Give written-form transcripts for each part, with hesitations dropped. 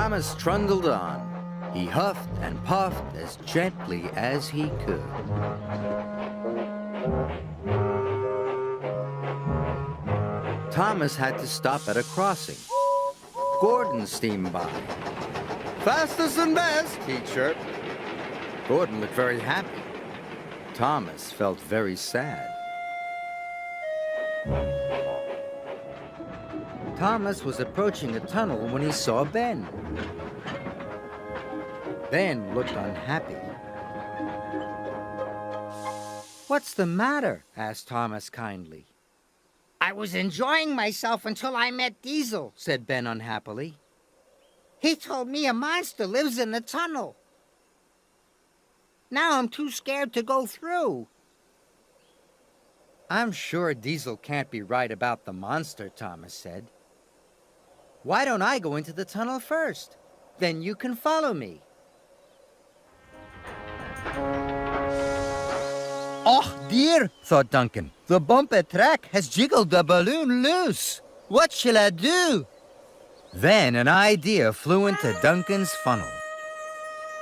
Thomas trundled on. He huffed and puffed as gently as he could. Thomas had to stop at a crossing. Gordon steamed by. "Fastest and best," he chirped. Gordon looked very happy. Thomas felt very sad. Thomas was approaching a tunnel when he saw Ben. Ben looked unhappy. "What's the matter?" asked Thomas kindly. "I was enjoying myself until I met Diesel," said Ben unhappily. "He told me a monster lives in the tunnel. Now I'm too scared to go through." "I'm sure Diesel can't be right about the monster," Thomas said. "Why don't I go into the tunnel first? Then you can follow me." "Oh dear," thought Duncan. "The bumper track has jiggled the balloon loose. What shall I do?" Then an idea flew into Duncan's funnel.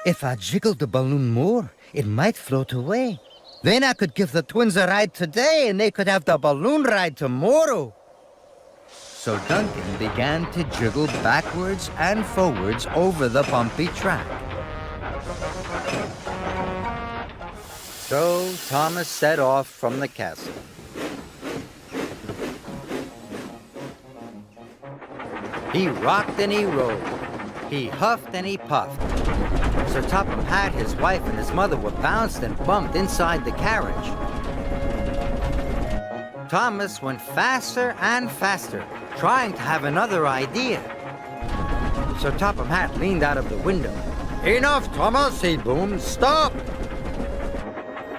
If I jiggled the balloon more, it might float away. Then I could give the twins a ride today and they could have the balloon ride tomorrow. So Duncan began to jiggle backwards and forwards over the bumpy track. So Thomas set off from the castle. He rocked and he rolled. He huffed and he puffed. Sir Topham Hatt, his wife, and his mother were bounced and bumped inside the carriage. Thomas went faster and faster, trying to have another idea. Sir Topham Hatt leaned out of the window. "Enough, Thomas," he boomed. "Stop!"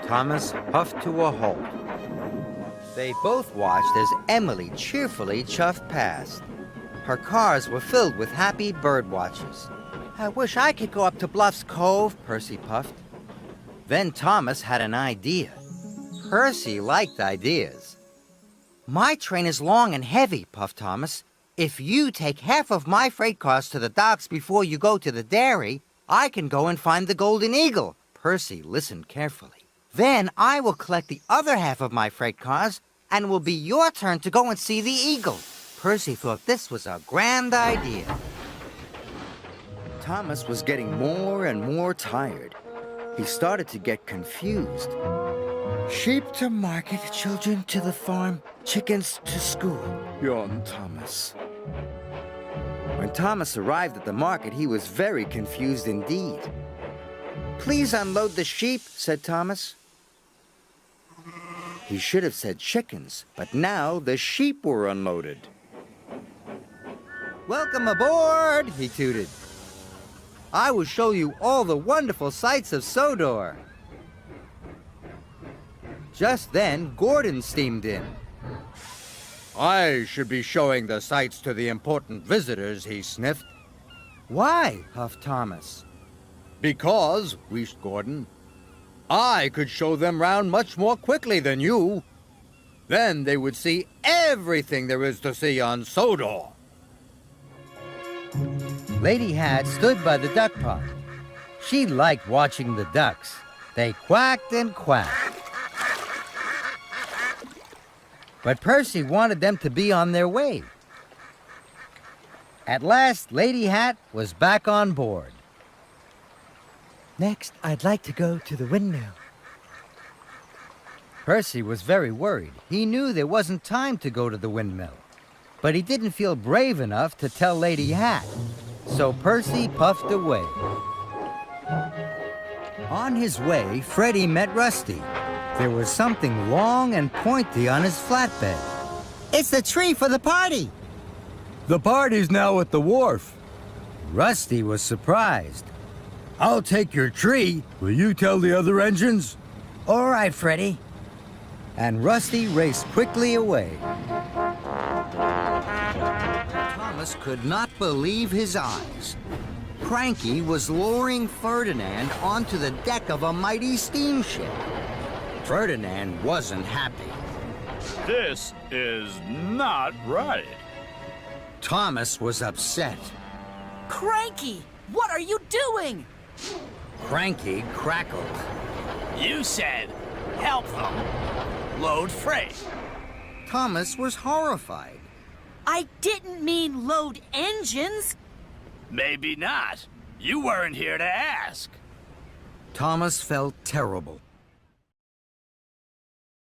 Thomas puffed to a halt. They both watched as Emily cheerfully chuffed past. Her cars were filled with happy bird watchers. "I wish I could go up to Bluff's Cove," Percy puffed. Then Thomas had an idea. Percy liked ideas. "My train is long and heavy," puffed Thomas. "If you take half of my freight cars to the docks before you go to the dairy, I can go and find the Golden Eagle." Percy listened carefully. "Then I will collect the other half of my freight cars, and it will be your turn to go and see the eagle." Percy thought this was a grand idea. Thomas was getting more and more tired. He started to get confused. "Sheep to market, children to the farm, chickens to school," yawned Thomas. When Thomas arrived at the market, he was very confused indeed. "Please unload the sheep," said Thomas. He should have said chickens, but now the sheep were unloaded. "Welcome aboard," he tooted. "I will show you all the wonderful sights of Sodor." Just then, Gordon steamed in. "I should be showing the sights to the important visitors," he sniffed. "Why?" huffed Thomas. "Because," wheezed Gordon, "I could show them round much more quickly than you. Then they would see everything there is to see on Sodor." Lady Hatt stood by the duck pond. She liked watching the ducks. They quacked and quacked. But Percy wanted them to be on their way. At last, Lady Hatt was back on board. Next, I'd like to go to the windmill. Percy was very worried. He knew there wasn't time to go to the windmill. But he didn't feel brave enough to tell Lady Hatt. So Percy puffed away. On his way, Freddie met Rusty. There was something long and pointy on his flatbed. It's the tree for the party. "The party's now at the wharf." Rusty was surprised. "I'll take your tree. Will you tell the other engines?" All right, Freddie." And Rusty raced quickly away. Thomas could not believe his eyes. Cranky was lowering Ferdinand onto the deck of a mighty steamship. Ferdinand wasn't happy. "This is not right." Thomas was upset. Cranky, what are you doing? Cranky crackled. You said, help them. Load freight. Thomas was horrified. I didn't mean load engines. Maybe not. You weren't here to ask. Thomas felt terrible.